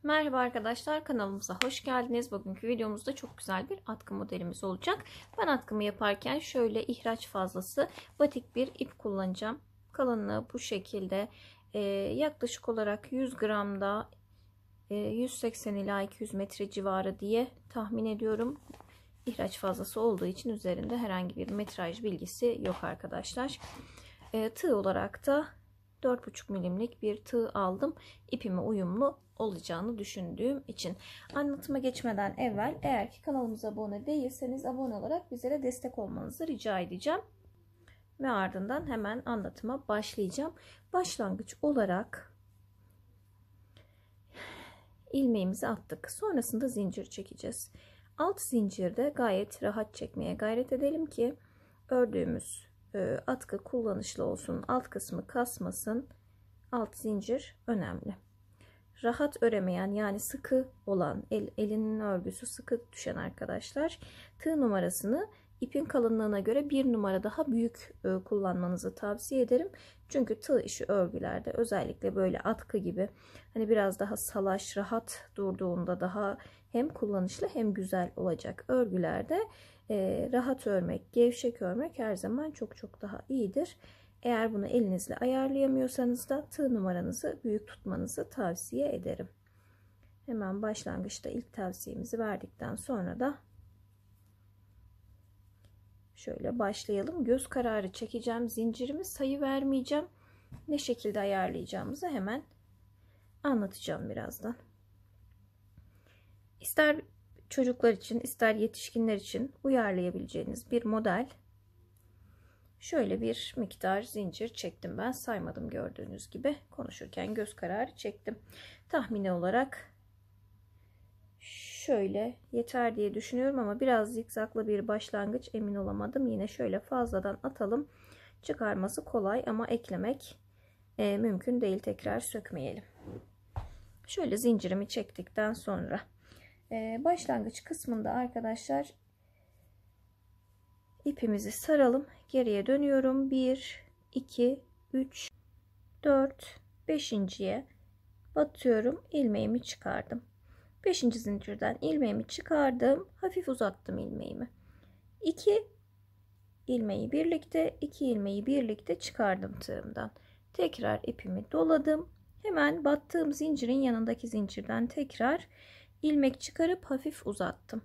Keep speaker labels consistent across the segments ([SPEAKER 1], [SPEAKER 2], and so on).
[SPEAKER 1] Merhaba arkadaşlar, kanalımıza hoş geldiniz. Bugünkü videomuzda çok güzel bir atkı modelimiz olacak. Ben atkımı yaparken şöyle ihraç fazlası batik bir ip kullanacağım. Kalınlığı bu şekilde, yaklaşık olarak 100 gramda 180 ila 200 metre civarı diye tahmin ediyorum. İhraç fazlası olduğu için üzerinde herhangi bir metraj bilgisi yok arkadaşlar. Tığ olarak da 4,5 milimlik bir tığ aldım. İpime uyumlu olacağını düşündüğüm için. Anlatıma geçmeden evvel, eğer ki kanalımıza abone değilseniz abone olarak bizlere destek olmanızı rica edeceğim. Ve ardından hemen anlatıma başlayacağım. Başlangıç olarak ilmeğimizi attık. Sonrasında zincir çekeceğiz. Alt zincirde gayet rahat çekmeye gayret edelim ki ördüğümüz atkı kullanışlı olsun. Alt kısmı kasmasın. Alt zincir önemli. Rahat öremeyen, yani sıkı olan, elinin örgüsü sıkı düşen arkadaşlar, tığ numarasını ipin kalınlığına göre bir numara daha büyük kullanmanızı tavsiye ederim. Çünkü tığ işi örgülerde, özellikle böyle atkı gibi hani biraz daha salaş, rahat durduğunda daha hem kullanışlı hem güzel olacak örgülerde rahat örmek, gevşek örmek her zaman çok daha iyidir. Eğer bunu elinizle ayarlayamıyorsanız da tığ numaranızı büyük tutmanızı tavsiye ederim. Hemen başlangıçta ilk tavsiyemizi verdikten sonra da şöyle başlayalım. Göz kararı çekeceğim zincirimi, sayı vermeyeceğim. Ne şekilde ayarlayacağımızı hemen anlatacağım birazdan. İster çocuklar için, ister yetişkinler için uyarlayabileceğiniz bir model. Şöyle bir miktar zincir çektim, ben saymadım, gördüğünüz gibi konuşurken göz kararı çektim. Tahmini olarak şöyle yeter diye düşünüyorum ama biraz zikzaklı bir başlangıç, emin olamadım. Yine şöyle fazladan atalım, çıkarması kolay ama eklemek mümkün değil, tekrar sökmeyelim. Şöyle zincirimi çektikten sonra başlangıç kısmında arkadaşlar ipimizi saralım. Geriye dönüyorum. 1, 2, 3, 4, 5.'ye batıyorum. İlmeğimi çıkardım. 5. zincirden ilmeğimi çıkardım. Hafif uzattım ilmeğimi. 2 ilmeği birlikte, 2 ilmeği birlikte çıkardım tığımdan. Tekrar ipimi doladım. Hemen battığım zincirin yanındaki zincirden tekrar ilmek çıkarıp hafif uzattım.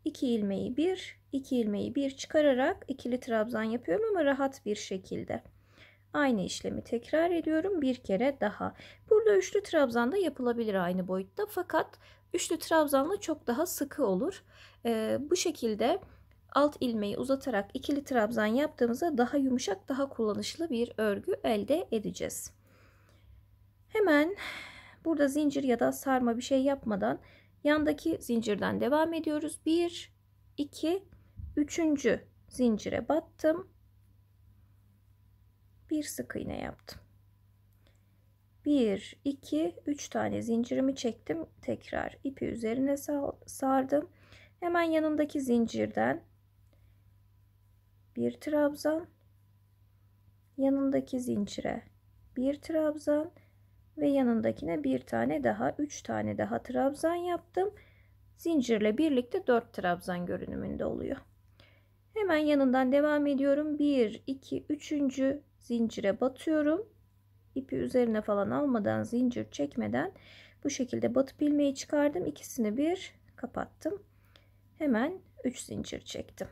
[SPEAKER 1] 2 ilmeği bir, 2 ilmeği bir çıkararak ikili trabzan yapıyorum ama rahat bir şekilde. Aynı işlemi tekrar ediyorum bir kere daha. Burada üçlü trabzan da yapılabilir aynı boyutta, fakat üçlü trabzanla çok daha sıkı olur. Bu şekilde alt ilmeği uzatarak ikili trabzan yaptığımızda daha yumuşak, daha kullanışlı bir örgü elde edeceğiz. Hemen burada zincir ya da sarma bir şey yapmadan yandaki zincirden devam ediyoruz. 1, 2, 3. zincire battım. Bir sık iğne yaptım. 1, 2, 3 tane zincirimi çektim. Tekrar ipi üzerine sardım. Hemen yanındaki zincirden bir trabzan, yanındaki zincire bir trabzan ve yanındakine bir tane daha, 3 tane daha trabzan yaptım. Zincirle birlikte 4 trabzan görünümünde oluyor. Hemen yanından devam ediyorum. 1, 2, 3. zincire batıyorum. İpi üzerine falan almadan, zincir çekmeden bu şekilde batıp ilmeği çıkardım. İkisini bir kapattım. Hemen 3 zincir çektim.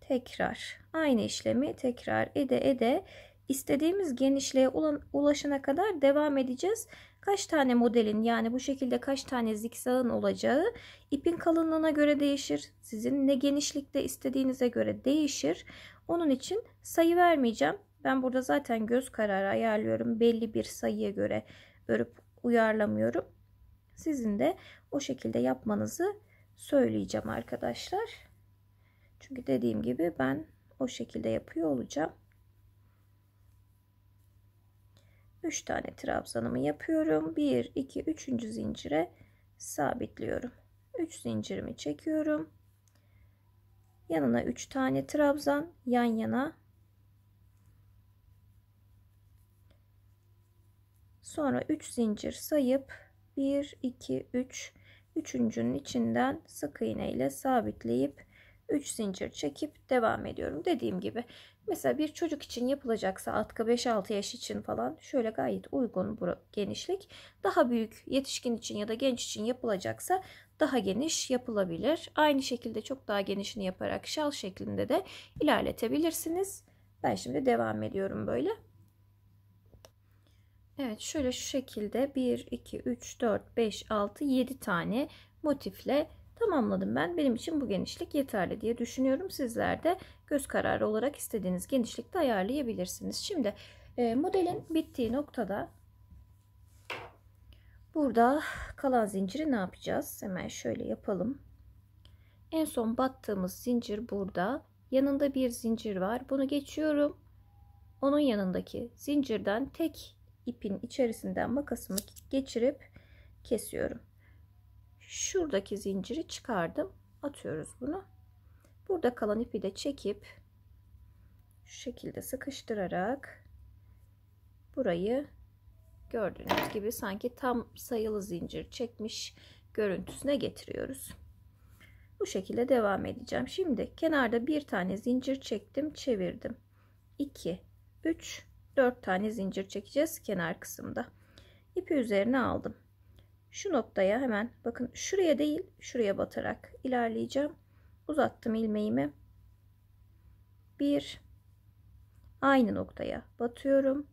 [SPEAKER 1] Tekrar aynı işlemi tekrar ede istediğimiz genişliğe ulaşana kadar devam edeceğiz. Kaç tane modelin, yani bu şekilde kaç tane zikzağın olacağı ipin kalınlığına göre değişir. Sizin ne genişlikte istediğinize göre değişir. Onun için sayı vermeyeceğim. Ben burada zaten göz kararı ayarlıyorum. Belli bir sayıya göre örüp uyarlamıyorum. Sizin de o şekilde yapmanızı söyleyeceğim arkadaşlar. Çünkü dediğim gibi ben o şekilde yapıyor olacağım. 3 tane trabzanımı yapıyorum. 1, 2, 3. zincire sabitliyorum. 3 zincirimi çekiyorum. Yanına 3 tane trabzan, yan yana. Sonra 3 zincir sayıp 1 2 3, üçüncünün içinden sık iğne ile sabitleyip 3 zincir çekip devam ediyorum. Dediğim gibi mesela bir çocuk için yapılacaksa atkı 5-6 yaş için falan şöyle gayet uygun bu genişlik. Daha büyük yetişkin için ya da genç için yapılacaksa daha geniş yapılabilir. Aynı şekilde çok daha genişini yaparak şal şeklinde de ilerletebilirsiniz. Ben şimdi devam ediyorum böyle. Evet, şöyle şu şekilde 1 2 3 4 5 6 7 tane motifle tamamladım ben. Benim için bu genişlik yeterli diye düşünüyorum. Sizler de göz kararı olarak istediğiniz genişlikte ayarlayabilirsiniz. Şimdi modelin bittiği noktada burada kalan zinciri ne yapacağız? Hemen şöyle yapalım. En son battığımız zincir burada. Yanında bir zincir var. Bunu geçiyorum. Onun yanındaki zincirden tek ipin içerisinden makasımı geçirip kesiyorum. Şuradaki zinciri çıkardım. Atıyoruz bunu. Burada kalan ipi de çekip şu şekilde sıkıştırarak burayı gördüğünüz gibi sanki tam sayılı zincir çekmiş görüntüsüne getiriyoruz. Bu şekilde devam edeceğim. Şimdi kenarda bir tane zincir çektim, çevirdim. 2 3 4 tane zincir çekeceğiz kenar kısımda. İpi üzerine aldım. Şu noktaya hemen bakın, şuraya değil şuraya batarak ilerleyeceğim. Uzattım ilmeğimi. Bir, aynı noktaya batıyorum.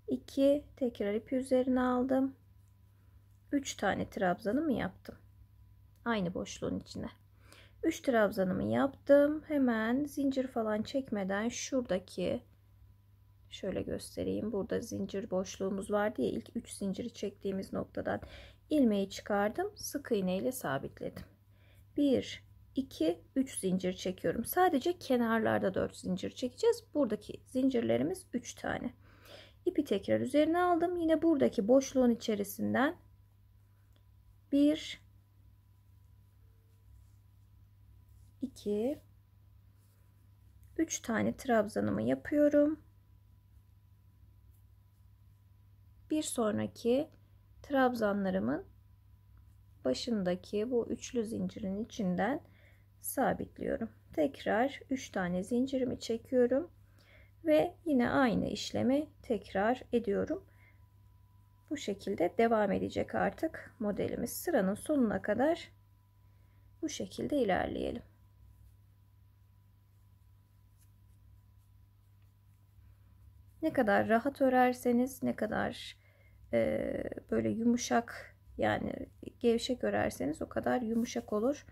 [SPEAKER 1] 2, tekrar ipi üzerine aldım. 3 tane trabzanımı yaptım. Aynı boşluğun içine. 3 trabzanımı yaptım. Hemen zincir falan çekmeden şuradaki, şöyle göstereyim. Burada zincir boşluğumuz var diye ilk 3 zinciri çektiğimiz noktadan ilmeği çıkardım. Sık iğne ile sabitledim. 1 2 3 zincir çekiyorum. Sadece kenarlarda 4 zincir çekeceğiz. Buradaki zincirlerimiz 3 tane. İpi tekrar üzerine aldım. Yine buradaki boşluğun içerisinden 1 2 3 tane trabzanımı yapıyorum. Bir sonraki trabzanlarımın başındaki bu üçlü zincirin içinden sabitliyorum. Tekrar 3 tane zincirimi çekiyorum ve yine aynı işlemi tekrar ediyorum. Bu şekilde devam edecek artık modelimiz. Sıranın sonuna kadar bu şekilde ilerleyelim. Ne kadar rahat örerseniz, ne kadar böyle yumuşak, yani gevşek örerseniz o kadar yumuşak olur,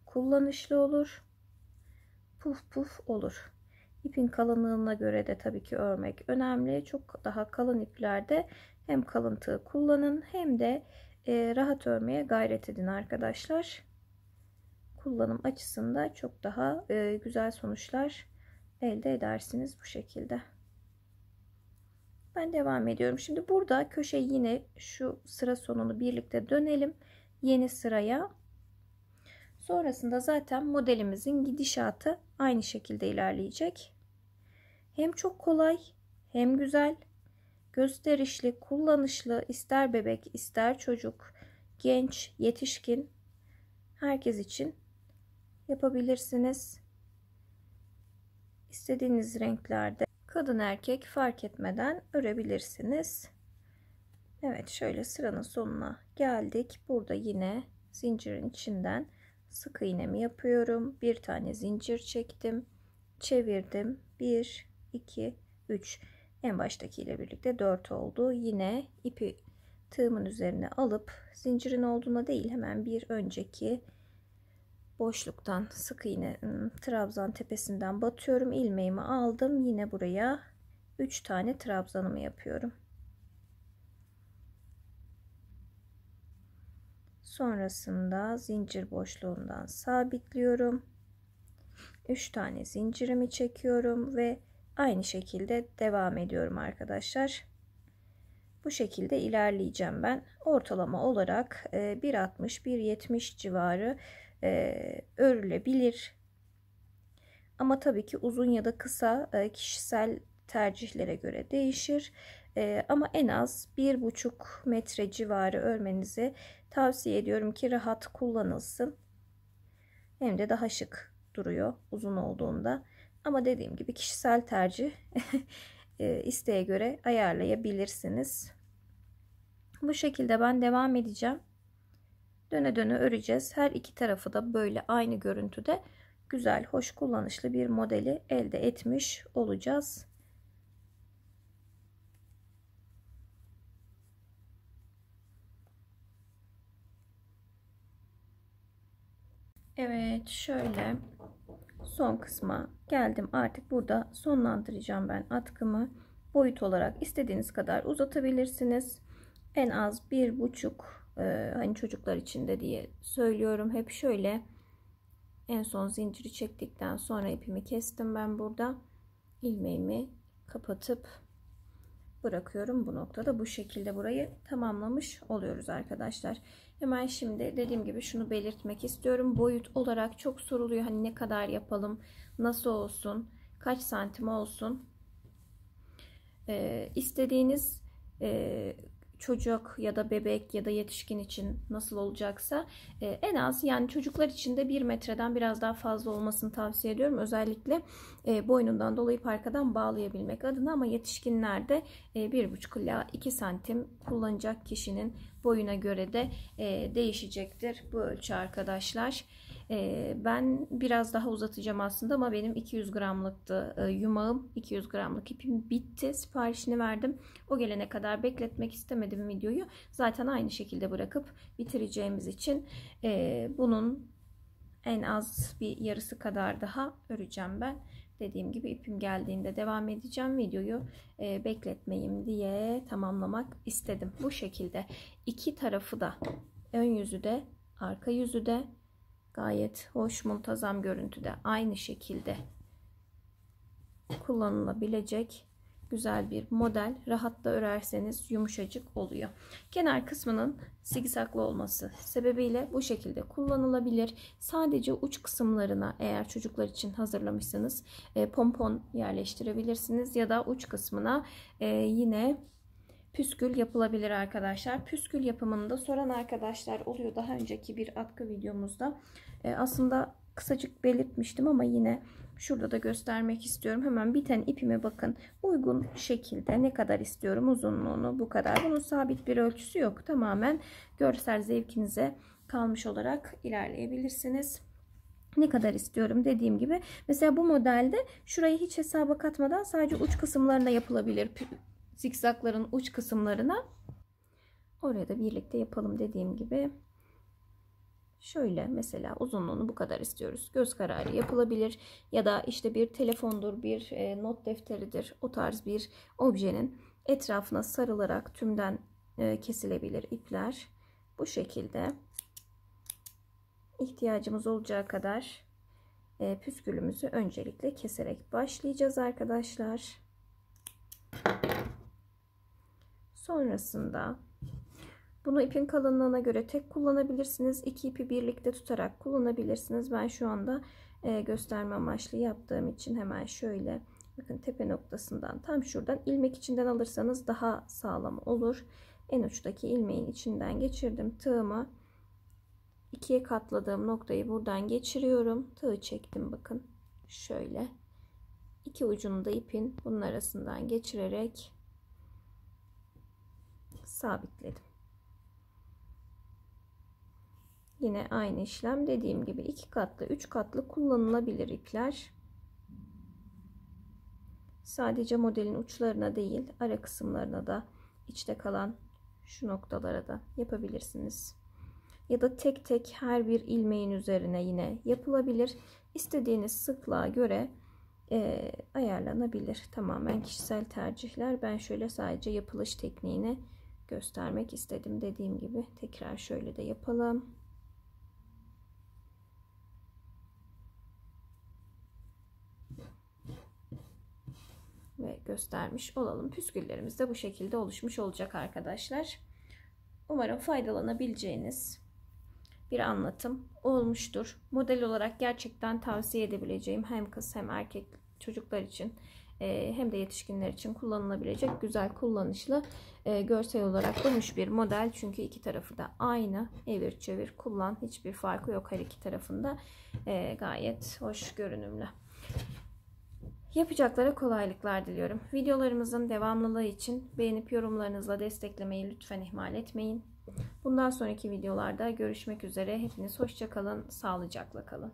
[SPEAKER 1] kullanışlı olur, puf puf olur. İpin kalınlığına göre de tabii ki örmek önemli. Çok daha kalın iplerde hem kalın tığ kullanın hem de rahat örmeye gayret edin arkadaşlar. Kullanım açısından çok daha güzel sonuçlar elde edersiniz bu şekilde. Ben devam ediyorum. Şimdi burada köşe, yine şu sıra sonunu birlikte dönelim yeni sıraya. Sonrasında zaten modelimizin gidişatı aynı şekilde ilerleyecek. Hem çok kolay hem güzel, gösterişli, kullanışlı, ister bebek ister çocuk, genç, yetişkin, herkes için yapabilirsiniz. İstediğiniz renklerde kadın erkek fark etmeden örebilirsiniz. Evet, şöyle sıranın sonuna geldik. Burada yine zincirin içinden sık iğnemi yapıyorum. Bir tane zincir çektim, çevirdim. 1 2 3, en baştaki ile birlikte 4 oldu. Yine ipi tığımın üzerine alıp zincirin olduğuna değil, hemen bir önceki boşluktan sık iğne trabzan tepesinden batıyorum. İlmeğimi aldım. Yine buraya 3 tane trabzanımı yapıyorum. Sonrasında zincir boşluğundan sabitliyorum. 3 tane zincirimi çekiyorum ve aynı şekilde devam ediyorum arkadaşlar. Bu şekilde ilerleyeceğim ben. Ortalama olarak 1.60-1.70 civarı örülebilir. Ama tabii ki uzun ya da kısa kişisel tercihlere göre değişir. Ama en az 1,5 metre civarı örmenizi tavsiye ediyorum ki rahat kullanılsın. Hem de daha şık duruyor uzun olduğunda. Ama dediğim gibi kişisel tercih. İsteğe göre ayarlayabilirsiniz. Bu şekilde ben devam edeceğim. Döne döne öreceğiz. Her iki tarafı da böyle aynı görüntüde güzel, hoş, kullanışlı bir modeli elde etmiş olacağız. Evet, şöyle son kısma geldim. Artık burada sonlandıracağım ben atkımı. Boyut olarak istediğiniz kadar uzatabilirsiniz. En az 1,5 hani çocuklar için de diye söylüyorum. Hep şöyle en son zinciri çektikten sonra ipimi kestim ben burada. İlmeğimi kapatıp bırakıyorum. Bu noktada bu şekilde burayı tamamlamış oluyoruz arkadaşlar. Hemen şimdi dediğim gibi şunu belirtmek istiyorum. Boyut olarak çok soruluyor. Hani ne kadar yapalım, nasıl olsun, kaç santim olsun. İstediğiniz çocuk ya da bebek ya da yetişkin için nasıl olacaksa en az, yani çocuklar için de 1 metreden biraz daha fazla olmasını tavsiye ediyorum. Özellikle boynundan dolayıp arkadan bağlayabilmek adına, ama yetişkinlerde 1,5 ila 2 santim kullanacak kişinin boyuna göre de değişecektir bu ölçü arkadaşlar. Ben biraz daha uzatacağım aslında, ama benim 200 gramlıktı yumağım. 200 gramlık ipim bitti. Siparişini verdim. O gelene kadar bekletmek istemedim videoyu. Zaten aynı şekilde bırakıp bitireceğimiz için bunun en az bir yarısı kadar daha öreceğim ben. Dediğim gibi ipim geldiğinde devam edeceğim. Videoyu bekletmeyeyim diye tamamlamak istedim. Bu şekilde iki tarafı da, ön yüzü de arka yüzü de gayet hoş, muntazam görüntüde aynı şekilde kullanılabilecek güzel bir model. Rahat da örerseniz yumuşacık oluyor. Kenar kısmının zigzaglı olması sebebiyle bu şekilde kullanılabilir. Sadece uç kısımlarına, eğer çocuklar için hazırlamışsanız pompon yerleştirebilirsiniz, ya da uç kısmına yine püskül yapılabilir arkadaşlar. Püskül yapımını da soran arkadaşlar oluyor. Daha önceki bir atkı videomuzda aslında kısacık belirtmiştim, ama yine şurada da göstermek istiyorum. Hemen biten ipime bakın. Uygun şekilde ne kadar istiyorum uzunluğunu, bu kadar. Bunun sabit bir ölçüsü yok. Tamamen görsel zevkinize kalmış olarak ilerleyebilirsiniz. Ne kadar istiyorum dediğim gibi. Mesela bu modelde şurayı hiç hesaba katmadan sadece uç kısımlarına yapılabilir. Zikzakların uç kısımlarına. Oraya da birlikte yapalım dediğim gibi. Şöyle mesela uzunluğunu bu kadar istiyoruz. Göz kararı yapılabilir, ya da işte bir telefondur, bir not defteridir, o tarz bir objenin etrafına sarılarak tümden kesilebilir ipler. Bu şekilde ihtiyacımız olacağı kadar püskülümüzü öncelikle keserek başlayacağız arkadaşlar. Sonrasında bunu ipin kalınlığına göre tek kullanabilirsiniz. İki ipi birlikte tutarak kullanabilirsiniz. Ben şu anda gösterme amaçlı yaptığım için hemen şöyle bakın, tepe noktasından tam şuradan ilmek içinden alırsanız daha sağlam olur. En uçtaki ilmeğin içinden geçirdim tığımı. İkiye katladığım noktayı buradan geçiriyorum. Tığı çektim bakın. Şöyle. İki ucunu da ipin bunun arasından geçirerek sabitledim. Yine aynı işlem, dediğim gibi 2 katlı 3 katlı kullanılabilir ipler. Sadece modelin uçlarına değil, ara kısımlarına da, içte kalan şu noktalara da yapabilirsiniz. Ya da tek tek her bir ilmeğin üzerine yine yapılabilir. İstediğiniz sıklığa göre ayarlanabilir. Tamamen kişisel tercihler. Ben şöyle sadece yapılış tekniğini göstermek istedim. Dediğim gibi tekrar şöyle de yapalım. Ve göstermiş olalım. Püsküllerimiz de bu şekilde oluşmuş olacak arkadaşlar. Umarım faydalanabileceğiniz bir anlatım olmuştur. Model olarak gerçekten tavsiye edebileceğim hem kız hem erkek çocuklar için hem de yetişkinler için kullanılabilecek güzel, kullanışlı, görsel olarak da hoş bir model. Çünkü iki tarafı da aynı. Evir çevir kullan, hiçbir farkı yok her iki tarafında. Gayet hoş görünümlü. Yapacaklara kolaylıklar diliyorum. Videolarımızın devamlılığı için beğenip yorumlarınızla desteklemeyi lütfen ihmal etmeyin. Bundan sonraki videolarda görüşmek üzere. Hepiniz hoşça kalın, sağlıcakla kalın.